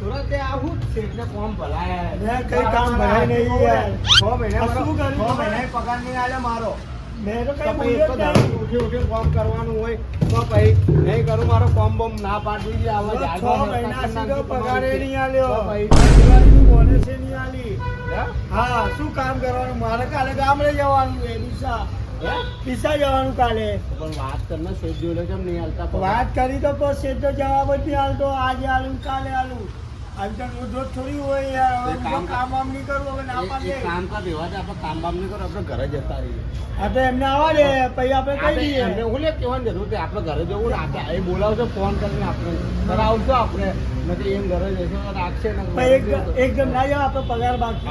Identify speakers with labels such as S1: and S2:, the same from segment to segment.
S1: સુરત આવું છે એટલે કોમ ભલાય
S2: કઈ કામ ભલાય નહીં યાર.
S1: 6 મહિના
S2: શું કર્યું
S1: 6
S2: તમે?
S1: મહિના પગાર નહીં આલે મારો
S2: મેં તો
S1: તો
S2: કઈ
S1: પછી
S2: બોલ્યો જ નહીં.
S1: ઉઠી કામ કરવાનું હોય તો પછી નહીં કરું મારો કોમ બોમ ના પાડી દીધી આવા
S2: છ
S1: જાગવા
S2: મહિના
S1: નતા
S2: સીધો
S1: કરતા
S2: પગારે નહીં
S1: તો
S2: આલ્યો.
S1: પછી
S2: દિવાળીનું બોનસે નહીં આલી.
S1: હે?
S2: હા શું કામ કરવાનું મારે કાલે ગામડે જવાનું છે ડીસા.
S1: હે?
S2: ડીસા જવાનું કાલે.
S1: પણ વાત કરના શેડ્યુલ કેમ નહીં હાલતા પગાર?
S2: વાત કરી તો પણ સીધો જવાબ જ નહીં આલતો. આજે આલું કાલે આલું. આમ તો રોજ થોડી હોય યાર. હવે
S1: એક
S2: બીજું કામ વામ નહીં કરવું હવે ના
S1: એક
S2: પાડે.
S1: કામ કર રેવા દે આપણે કામ બામ નહીં કરો આપણે ઘરે જતા રહીએ
S2: હા તો એમને આવવા દે પછી આપણે કહી
S1: આપણે
S2: દઈએ.
S1: એમને હું લે કહેવાની જરૂર છે આપણે ઘરે જવું ને આપણે એ બોલાવશે ફોન કરીને આપણે ઘરે આવશો આપણે નથી એમ ઘરે જશો તો રાખશે ને
S2: પછી એક જણ ના જાવ આપણે પગાર બાકી છે.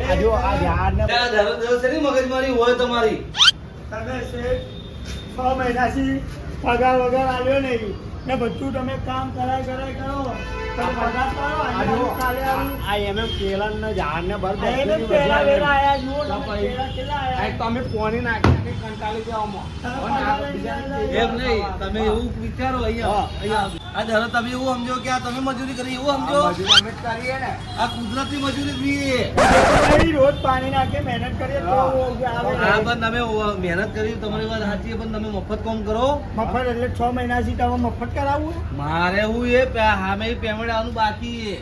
S1: આજો આ યાર ને
S3: મગજમારી હોય તમારી
S2: તમે શેઠ 6 મહિનાથી પગાર વગર આવ્યો નહીં ને બધું તમે કામ કરાય કરો તમે પગાર કરો આજે આવું, કાલે આવું.
S1: આ એમ કેળા ને ઝાડ ને બર
S2: આ એને પેલા વેલા આયા જુઓ તમે પેલા કેટલા આયા.
S1: તો અમે પોણી નાખી કંટાળી જવામાં
S3: એમ નહીં તમે એવું વિચારો અહીંયા આ ધારો તમે એવું સમજો કે આ તમે મજૂરી કરી એવું સમજો
S1: અમે જ કરીએ ને
S3: આ કુદરતી મજૂરી જોઈએ
S2: ભાઈ રોજ પાણી નાખે મહેનત કરીએ તો આવે.
S3: હા પણ તમે મહેનત કરી તમારી વાત સાચી છે, પણ તમે મફત કામ કરો
S2: મફત એટલે 6 મહિનાથી તમે મફત કરાવવું.
S3: મારે એવું એ સામે પેમેન્ટ આવવાનું બાકી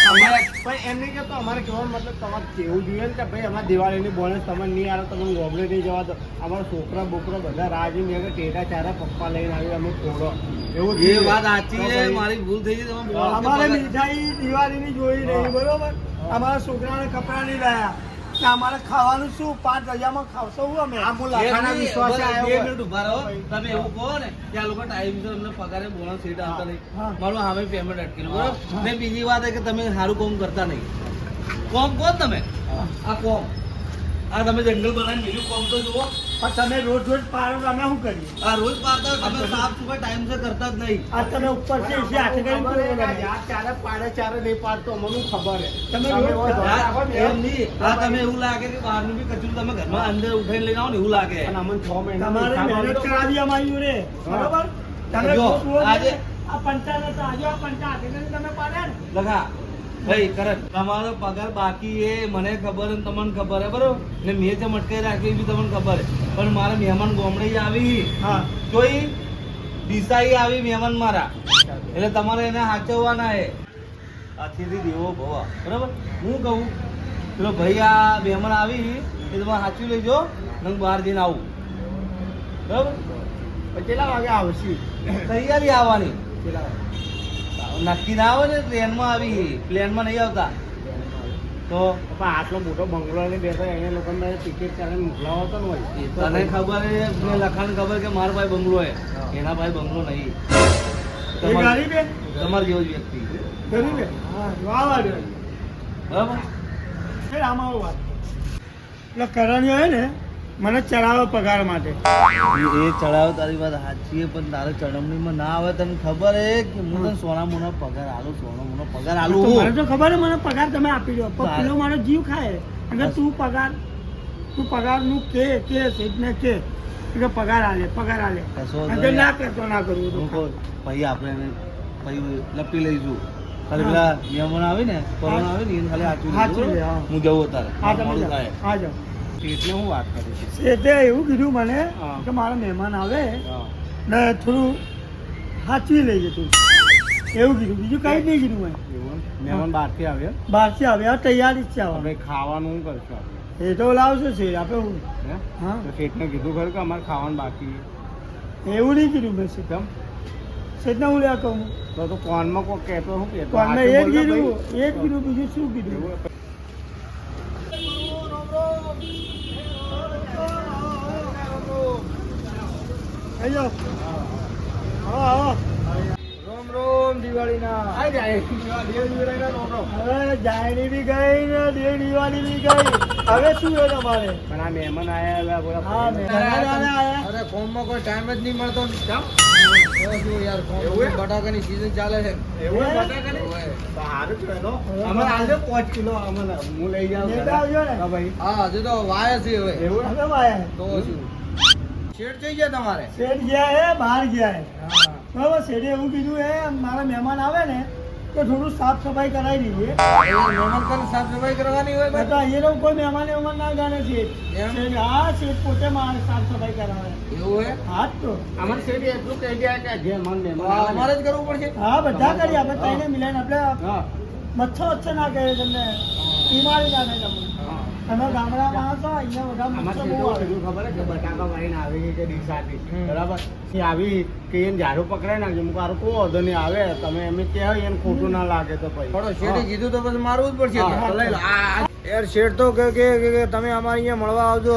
S1: પણ એમ નહીં કહેતો અમારે કહેવાનો મતલબ તમારે કેવું જોઈએ ને કે ભાઈ અમારે દિવાળીની બોનસ તમે નહીં આવે તમે ગોબડે નહીં જવા દો અમારા છોકરા બોકરા બધા રાજી મેં ટેટા ચારા પપ્પા લઈને આવી અમે ફોડો એવું
S3: એ વાત સાચી છે મારી ભૂલ થઈ ગઈ તમે બોલો કે
S2: અમારે
S3: પગાર-
S2: મીઠાઈ દિવાળીની જોઈ રહી બરોબર. અમારા છોકરાને કપડાં નહીં લાયા કે અમારે ખાવાનું શું 5,000માં ખાવશો હું અમે.
S1: આ હું લાખાના વિશ્વાસે
S3: બે
S1: આવ્યો
S3: મિનિટ ઊભા રહો. તમે એવું કહો ને કે આ લોકો ટાઈમસર અમને પગારે બોનસ સીટ આપતા નહીં
S2: હા.
S3: મારું સામે પેમેન્ટ અટકેલું બરોબર
S2: હા.
S3: ને બીજી વાત એ કે તમે સારું કામ કરતા નહીં કોમ કહો ને તમે આ કોમ આ તમે જંગલ બનાવીને બીજું કોમ તો જુઓ
S2: પણ તમે રોજ પાડો તો અમે શું કરીએ.
S3: આ રોજ પાડતા હોય, તમે સાફ સફાઈ ટાઈમસર કરતા જ નહીં
S2: આ તમે ઉપર છે એસી હાથે કરીને
S1: ખબર
S2: પૂરો
S1: હે
S2: કરી.
S1: કે આ ચારે પાડે ચારે નહીં પાડતો મને ખબર હે
S2: તમે
S1: તમે
S2: રોજ
S1: હોય તો
S3: આ
S1: રાખો ને
S3: એમ નહીં આ તમે એવું લાગે કે બહારનું બી કચરું તમે ઘરમાં અંદર ઉઠાઈને લઈને આવો ને એવું લાગે
S1: અને અમને 6 મહિના
S2: તમારે મહેનત કરાવી અમારી રે બરોબર. તમે
S3: જો,
S2: રોજ
S3: આજે-
S2: આ પંચાને તો આજે આ પંચા હાથે કરીને તમે પાડ્યા ને.
S3: લખા ભાઈ કરત તમારો પગાર બાકી એ મને ખબર ને તમને ખબર હે બરોબર ને મેં જે મટકાઈ રાખી એ બી તમને ખબર હે પણ મારા મહેમાન ગોમડે આવી
S2: હા
S3: તોય દિશાઈ આવી મહેમાન મારા એટલે તમારે એને સાચવવાના હે આથી દેવો ભવા બરાબર હું કહું પેલો ભાઈ આ મહેમાન આવી એ તમારે સાચવી લેજો ને હું બહાર જઈને આવું બરાબર
S1: કેટલા વાગે આવશે
S3: તૈયારી આવવાની
S1: કેટલા વાગે?
S3: નક્કી ના આવે ને ટ્રેનમાં આવી પ્લેનમાં નહીં આવતા તો
S1: પણ આટલો મોટો બંગલો ને બેઠો એને લોકોને ટિકિટ ચાલે મોકલાવો તો હોય એ તો
S3: તને ખબર હે ને લખાણ ખબર કે મારા ભાઈ બંગલો હે એના ભાઈ બંગલો નહીં
S2: એ ગાડી બે
S3: તમારે જેવો જ વ્યક્તિ
S2: ગરીબ હે? હા વાહ વાહ રે.
S3: બરાબર
S2: એ આમાં આવું વાત એટલે કરણીઓ હે ને મને ચડાવે પગાર માટે.
S3: એ ચડાવ તારી વાત સાચી છે પણ તારે ચડમણીમાં ના આવે તને ખબર હે કે હું તને સોના મોના પગાર આલું સોના મોનો પગાર
S2: તો
S3: આલું
S2: મને તો ખબર હે મને પગાર તમે આપી દો પણ
S3: સારું.
S2: પેલો મારો જીવ ખાય અને તું પગારનું કે સેટને કે પગાર આલે
S3: કશો
S2: અને
S3: નહીં.
S2: ના કરતો ના કરવું તો
S3: હું કહું પછી આપણે એને પછી લપી લઈશું ખાલી પેલા મહેમાન આવે ને કોરોના આવે ને એને ખાલી
S2: સાચવી
S3: સાચવી
S2: લે,
S3: લેજો.
S2: હા.
S3: હું જવું તારે
S2: હા તમે
S3: મોડું
S2: જાઓ.
S3: થાય
S2: હા જાઓ
S1: એટલે હું વાત કરું છું
S2: શેઠે એવું કીધું મને
S1: હા.
S2: કે મારા મહેમાન આવે
S1: હા.
S2: ને થોડું સાચવી લેજે તું એવું કીધું બીજું કઈ જ નહીં કીધું મેં
S1: એવું એમ? મહેમાન બહારથી આવ્યા
S2: બહારથી આવે આ તૈયારી જ છે
S1: હવે
S2: હવે
S1: ખાવાનું શું કરશો આપણે
S2: એ તો લાવશે છે આપણે હું
S1: હે?
S2: હા
S1: તો શેઠને કીધું ખરું કે અમારે ખાવાનું બાકી છે.
S2: એવું નહીં કીધું મેં શેઠ
S1: કેમ
S2: શેઠને હું લ્યા કહું
S1: તો ફોનમાં કોઈ કહેતો શું કહેતો
S2: પણ મેં
S1: આ
S2: એ
S1: તો
S2: જ
S1: બોલ ને
S2: કીધું
S1: ભાઈ.
S2: એ જ કીધું બીજું શું કીધું
S1: એવું?
S2: આઈ જાઓ. આવો આવો
S1: રોમ રોમ દિવાળીના આઈ જાય દિવાળીના રોમ રોમ.
S2: હવે જાયણી બી ગઈ ને દિવાળી બી ગઈ હવે શું છે તમારે
S1: પણ આ મહેમાન આયા બોલા
S2: હા મહેમાન આયા
S3: અરે ફોનમાં કોઈ ટાઈમ જ નહીં મળતો યાર
S1: એવું હે?
S3: બટાકાની સીઝન ચાલે છે
S1: એવું
S2: હે?
S1: બટાકાની? તો સારું છે તો. અમને આલજો 5 કિલો અમને હું લઈ જાઉં
S2: લેતા
S1: ઘરે.
S2: આવજો ને.
S1: હા ભાઈ
S3: હા હજુ તો વાય છે હવે
S1: એવું
S2: હવે વાયા
S3: તો શું શેડ થઈ ગયા તમારે
S2: શેઠ ગયા હે બહાર ગયા હે
S1: હા
S2: બરાબર શેઠે એવું કીધું હે મારા મહેમાન આવે ને તો થોડું સાફ સફાઈ કરાવી દઈએ
S3: મહેમાન ખાને સાફ સફાઈ કરવાની હોય
S2: તો અહીંયા કોઈ મહેમાન એમાં ના જાણે છે હા શેઠ પોતે મારે સાફ સફાઈ કરાવે
S3: એવું હોય
S2: હા જ તો
S1: અમારે શેઠી એટલું કહી દે કે જે મન મહેમાન આવે ને-
S3: અમારે જ કરવું પડશે
S2: હા બધા કરીએ આપણે ત્રણે મિલાઈને આપણે
S1: હા
S2: મચ્છર ના કહે તમને બીમારી ના થાય તમને
S1: હા.
S2: તમે ગામડા માણસો અહીંયા બધા
S1: અમારે
S2: મચ્છર બહુ
S1: શેઠી
S2: આવે
S1: કીધું ખબર છે કે બટાકા વાળીને આવી કે ડીસાથી
S3: હમ.
S1: બરાબર એ આવી કે એને ઝાડુ પકડાઈ નાખજો હું મારું કોઈ વાંધો નહીં આવે તમે એમ કહેવાય એને ખોટું ના લાગે તો પછી
S3: થોડો શેઠે કીધું તો પછી મારવું જ પડશે
S1: હા.
S3: તો લઈ લો. યાર શેઠ તો કે તમે અમારે અહીંયા મળવા આવજો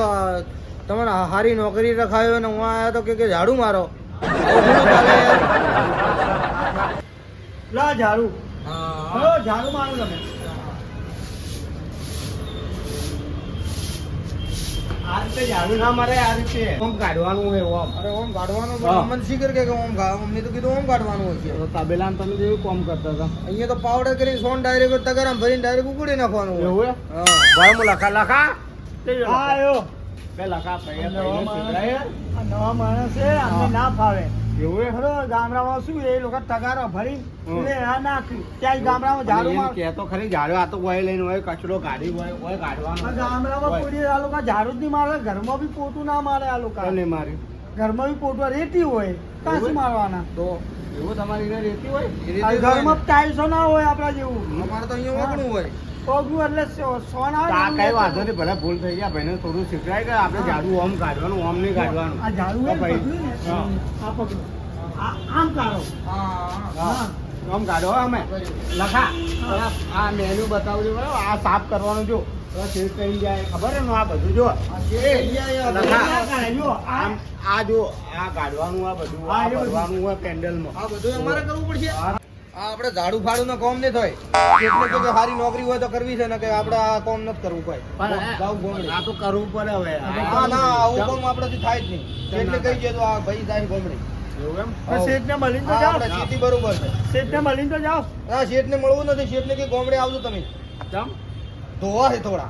S3: તમને સારી નોકરી રખાયો ને હું આયા તો કે ઝાડુ મારો આવું થોડું ચાલે યાર.
S2: લા ઝાડુ
S3: હા.
S2: હલો ઝાડુ મારો તમે
S1: આ રીતે ઝાડુ ના મારે આ રીતે આમ કાઢવાનું હોય એવો આમ.
S3: અરે ઓમ કાઢવાનું
S1: હા.
S3: પણ અમને શીખર કે ઓમ અમને તો કીધું ઓમ કાઢવાનું હોય છે
S1: તો તબેલામાં તમે જેવું કામ કરતા હતા
S3: અહીંયા તો પાવડર કરી સોન ડાયરેક્ટ તગારામ ભરીને ડાયરેક્ટ ઉકળી નાખવાનું હોય.
S1: એવું હે?
S3: હા.
S1: ભાઈ હું લખા
S2: હા આવ્યો
S1: બે લખા પૈયા
S2: નવા
S1: પૈયા
S2: માણસ
S1: છેતરાય.
S2: આ નવા માણસ છે અમને ના ફાવે
S1: એવું હે?
S2: ખરો ગામડામાં શું એ લોકો તગારો ભરી
S1: હમ.
S2: આ નાખ્યું ત્યાં ગામડામાં ઝાડુ
S1: એને
S2: માર
S1: કહેતો ખરી ઝાડુ આ તો હોય લઈને હોય કચરો કાઢી હોય કાઢવાનો
S2: ગામડામાં
S1: હોય.
S2: કોઈ આ લોકો ઝાડુ જ નહીં મારે ઘરમાં બી પોતું ના મારે આ લોકો
S1: તો નહીં માર્યું.
S2: ઘરમાં બી પોતું રેતી હોય કાંસી
S1: એવું?
S2: મારવાના
S3: તો
S1: એવું તમારી ઘરે રહેતી હોય
S3: એ રીતે
S2: આ
S3: જ
S2: ઘરમાં
S3: હોય.
S2: ટાઈલ્સો ના હોય આપડા જેવું
S3: અમારે તો અહીંયા વાગણું હોય
S2: પગનું એટલે સોન
S1: તો
S2: આવે
S1: આ
S2: ને
S1: કઈ
S2: એવું
S1: વાંધો નહીં ભલે ભૂલ થઈ ગયા ભાઈને થોડું શીખવાય કે આપણે
S2: હા.
S1: ઝાડુ ઓમ કાઢવાનું ઓમ નહીં કાઢવાનું
S2: આ ઝાડુ હોય ને
S1: તો ભાઈ,
S2: પગલું ને,
S1: હા.
S2: આ પગલું આમ કાઢો
S3: હા
S1: હા. ઓમ કાઢો હો અમે લખા
S2: હા.
S1: આ મેનુ બતાવજો બરાબર આ સાફ કરવાનું જો તો શેર કઈ જાય ખબર હે ને આ બધું જો લખા.
S2: ના કાઢે, જો
S1: આમ આ જો આ કાઢવાનું આ બધું
S2: હા,
S1: આ
S2: એ બધું.
S1: ભરવાનું હોય પેન્ડલમાં
S3: આ બધું અમારે કરવું પડશે
S1: હા.
S3: આ આપણે ઝાડુ ફાડું નો કોમ નહીં થાય એટલે કે સારી નોકરી હોય તો કરવી છે ને કે આપણે આ કોમ નથી કરવું કોઈ
S1: પણ
S3: જાવું ગોમડે.
S1: આ તો કરવું પડે હવે
S3: હા ના આવું કોમ આપણાથી થાય જ નહીં એટલે કહી છે તો આ ભાઈ જાય ગોમડે
S1: એવું એમ
S2: તો શેઠને મળીને તો
S3: હા,
S2: જાઓ
S3: આપણે ખેતી બરોબર છે
S2: શેઠને મળીને તો જાઓ
S3: હા શેઠને મળવું નથી શેઠને કે ગોમડે આવજો તમે
S1: ચમ
S3: ધોવા છે થોડા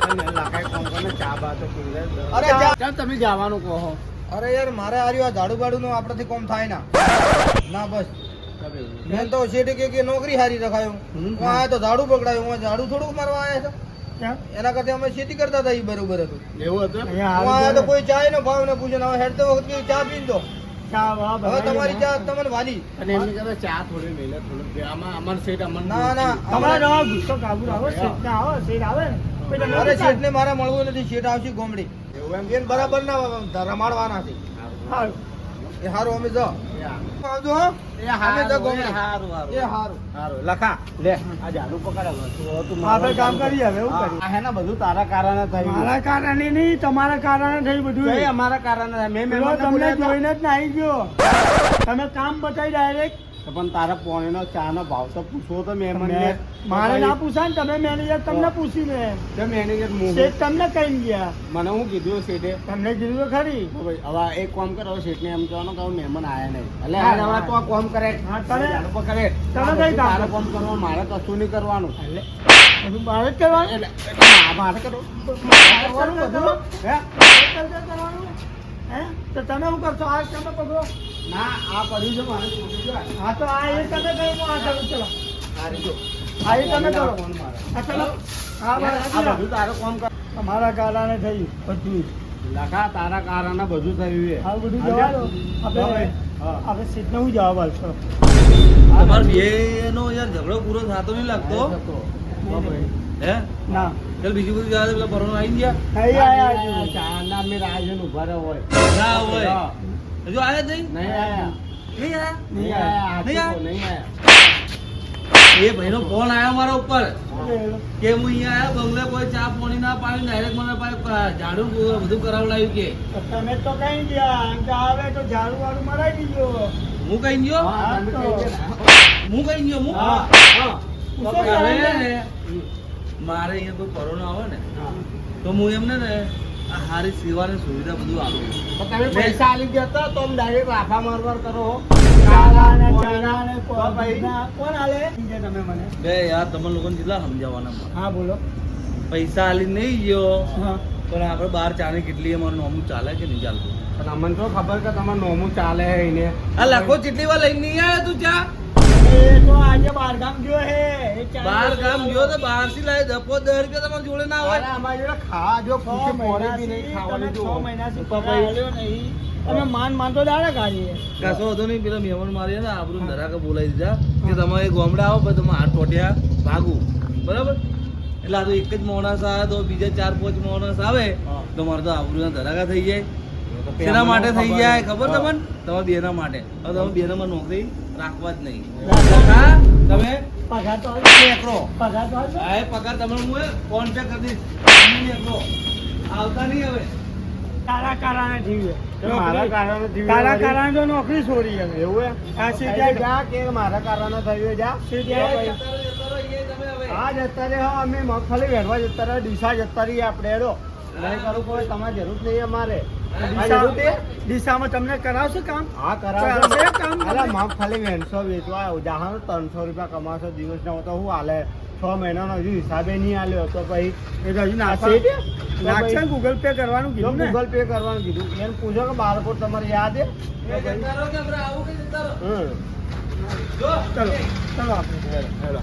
S1: અને લખાય કોમ કરીને ચા બા તો પી લે.
S3: અરે ચા-
S1: ચાલ તમે જવાનું કહો
S3: અરે યાર મારે આર્યું આ ઝાડુ બાડુ નું આપણાથી કોમ થાય ના ના બસ મેં તો શેઠે કે નોકરી હારી રખાયું
S1: હમ.
S3: હું આયા તો ઝાડુ પકડાયું હું ઝાડુ થોડુંક મારવા આયા છો
S2: કેમ?
S3: એના કરતા અમે ખેતી કરતા હતા એ બરોબર હતું
S1: એવું હતું
S2: અહીંયા
S3: હું આયા તો
S2: આવી
S3: કોઈ ચાય નો ભાવ ને પૂછે ને હવે હેડતો વખત કે ચા પીને દો
S2: ચા વા
S3: હવે તમારી ચા તમને વાલી
S1: અને એમની કરતા ચા થોડી લઈ લે થોડુંક દે. આમાં અમાર સેટ અમન
S3: ના ના
S2: તમારે નવા ગુસ્સો કાબુ આવો શેઠને આવો શેઠ આવે ને પછી તમે
S3: અરે
S2: ચા-
S3: શેઠ ને મારે મળવું નથી શેઠ આવશે ગોમડી
S1: એવું એમ
S3: બેન બરાબર ના રમાડવાના છે
S2: હારું.
S3: એ હારું અમે જાઓ આવજો હો અમે તો ગોમડી એ હારું
S1: લખા લે આ ઝાડુ પકડાવો તું
S2: આપણે કામ કરીએ હવે એવું કરીએ
S1: આ હે ને બધું તારા કારણે થયું
S2: મારા કારણે નહીં તમારા કારણે થઈ બધું
S1: કઈ અમારા કારણે થાય? મેં
S2: પેલો
S1: મહેમાનને
S2: તમને
S1: બોલાવ્યા
S2: જોઈને જ નાહી ગયો તમે કામ બતાવી ડાયરેક્ટ
S1: હતા. પણ તારા પોણીનો ચાનો ભાવ તો પૂછવો તો મહેમાનને.
S2: મારે ના પૂછાય ને તમે મેનેજર તમને પૂછી લે
S1: તો મેનેજર મોહ.
S2: શેઠ તમને કઈ ગયા
S1: મને હું કીધું શેઠે
S2: તમને કીધું તો ખરી
S1: તો ભાઈ હવે એક કામ કરો શેઠને એમ કહેવાનું કે હવે મહેમાન આયા નહીં એટલે
S2: હા,
S1: હવે
S2: હા.
S1: તો આ કામ કરે
S2: હા, તમે-
S1: ઝાડુ પકડે.
S2: તમે
S1: આ
S2: કઈ
S1: બધું
S2: કામ
S1: તારે
S2: કરો?
S1: કામ કરવાનું મારે કશું નહીં કરવાનું
S2: એટલે બધું મારે જ કરવાનું
S1: મારે કરવું
S2: મારે
S1: કરવું બધું હે
S2: કરવાનું હે તો તમે શું કરશો આ તમે પકડો
S1: ના આ પડ્યું છે મારે છોડી દો.
S2: હા તો આ એ તમે કરો હું આ કરું ચલો
S1: આ રીતો.
S2: હા એ તમે કરો
S1: ફોન મારે.
S2: હા ચલો હા બસ
S1: આ બધું તારે કામ કર.
S2: તમારા કારણે થયું બધું
S1: લખા તારા કારણે બધું થયું છે.
S2: આ બધું જવા દો આપણે
S1: હા.
S2: આપણે સીટને હું જવાબ આપશો
S3: તમારે બે નો યાર ઝઘડો પૂરો થતો નહીં લાગતો
S1: હા, ભાઈ.
S3: હે
S2: ના
S3: ચાલ બીજું બધું જવા દે, પેલા ભરવાનો આવી ગયા
S2: નહીં આયા હજુ.
S1: ચાના મેં રાજન ઉભા રહ્યો હોય.
S3: ના હોય
S1: હા.
S3: હજુ આયા જ નહીં
S1: નહીં આયા.
S3: નહીં આયા
S1: નહીં આયા.
S3: નહીં આયા?
S1: નહીં આયા.
S3: એ ભાઈનો ફોન આવ્યો મારા ઉપર કે હું અહીંયા આયા બંગલે કોઈ ચા પાણી ના પાડી ડાયરેક્ટ મને ઝાડુ બધું કરાવડાવ્યું કે
S2: તમે તો કઈ ગયા એમ કે આવે તો ઝાડુ વાળું મરાઈ દીધો
S3: હું કઈ ગયો
S1: હા, તમે
S2: તો.
S1: કહી ગયા ને.
S3: હું કઈ ગયો હું
S1: હા, હા.
S2: પૂછો
S3: હવે
S2: ત્યારે
S3: ને, મારે અહીંયા કોઈ કોરોના આવે ને
S1: હા.
S3: તો હું એમને ને આ સારી સેવાની સુવિધા બધું આપું
S1: તો તમે પૈસા આલી ગયા તો તમે ડાયરેક્ટ રાફા મારવાર કરો.
S2: ચાલા ને ચાલા ને
S1: તો ભાઈ.
S2: કોણ આલે તમે મને
S3: બે યાર તમે લોકોને કેટલા સમજાવવાના મને?
S2: હા બોલો
S3: પૈસા આલી નહીં ગયો
S2: હા
S3: પણ આપણે બહાર ચાની કેટલી અમારું નોમું ચાલે કે નહીં ચાલતું
S1: પણ અમને તો ખબર કે તમારે નોમું ચાલે હે એને.
S3: આ લાખો કેટલી વાર લઈને નહીં આવ્યો તું ચા
S2: એ તો આજે બહારગામ ગયો
S3: આમ જો તો બહારથી લાવી 10 રૂપિયા તમારા જોડે ના હોય.
S1: અરે અમારી જોડે ખાવા જો પૂછે પોરે બી નહીં ખાવાની જો.
S2: 6 મહિનાથી પગાર આલ્યો નહીં. તમે માન તો દાડા કાઢીએ.
S3: કશો વાંધો નહીં, પેલા મહેમાન મારી ને આબરૂ ધરાકે બોલાવી દીધા કે તમારે ગામડે આવો પછી તમે હાથ ટોટ્યા ભાગું, બરાબર? એટલે આ તો એક જ માણસ આવે તો બીજા 4-5 માણસ આવે તો મારે તો આબરૂના ધરાકા થઈ જાય. શેના માટે થઈ જાય ખબર તમને? તમારા બેના માટે. હવે તમે બેનામાં નોકરી રાખવા જ નહીં. હા, તમે
S2: પગાર તો
S3: નીકળો.
S2: પગાર તો આલજો.
S3: આ પગાર તમે હું કોન્ટેક્ટ કરી દઈશ. તમે નીકળો. આવતા નહીં હવે.
S2: કારાને જીવે.
S1: મારા કારણે જીવે
S2: કારા
S1: વળી.
S2: કારાને તો નોકરી છોડી હવે.
S1: એવું એમ?
S2: આ
S1: એટલે
S2: સીધા
S1: જા કે મારા કારણે થયું જા.
S2: સીધા
S3: એ જતા રહો, જતા રહો, એ તમે હવે.
S1: હા જતા રહે હા, અમે મગફળી વેઢવા જતા રહે ડીસા જતા રહીએ આપણે હેડો. નહીં કરવું પડે તમારે જરૂર જ નહીં અમારે. આ જરૂર છે?
S2: દિશામાં તમને કરાવશે કામ?
S1: હા
S2: કરાવશે
S1: કરાવજો.
S2: કામ
S1: અલા
S2: તમે?
S1: મગફળી 900 વેચવા જહાનો 300 રૂપિયા કમાશો દિવસના તો હું હાલે 6 મહિનાનો હજુ હિસાબે નહીં આલ્યો તો પછી
S2: એ તો હજી
S1: આ
S2: નાખશે
S1: છે?
S2: નાખશે ને ગૂગલ પે કરવાનું
S1: જો
S2: કીધું ને.
S1: ગૂગલ પે કરવાનું કીધું એને પૂછો કે બારકોડ તમારે યાદ છે?
S3: એ જતા રહો કે આપણે આવું કે જતા રહો.
S1: હમ
S3: જો
S2: ચલો ચલો આપણે
S1: હેડો.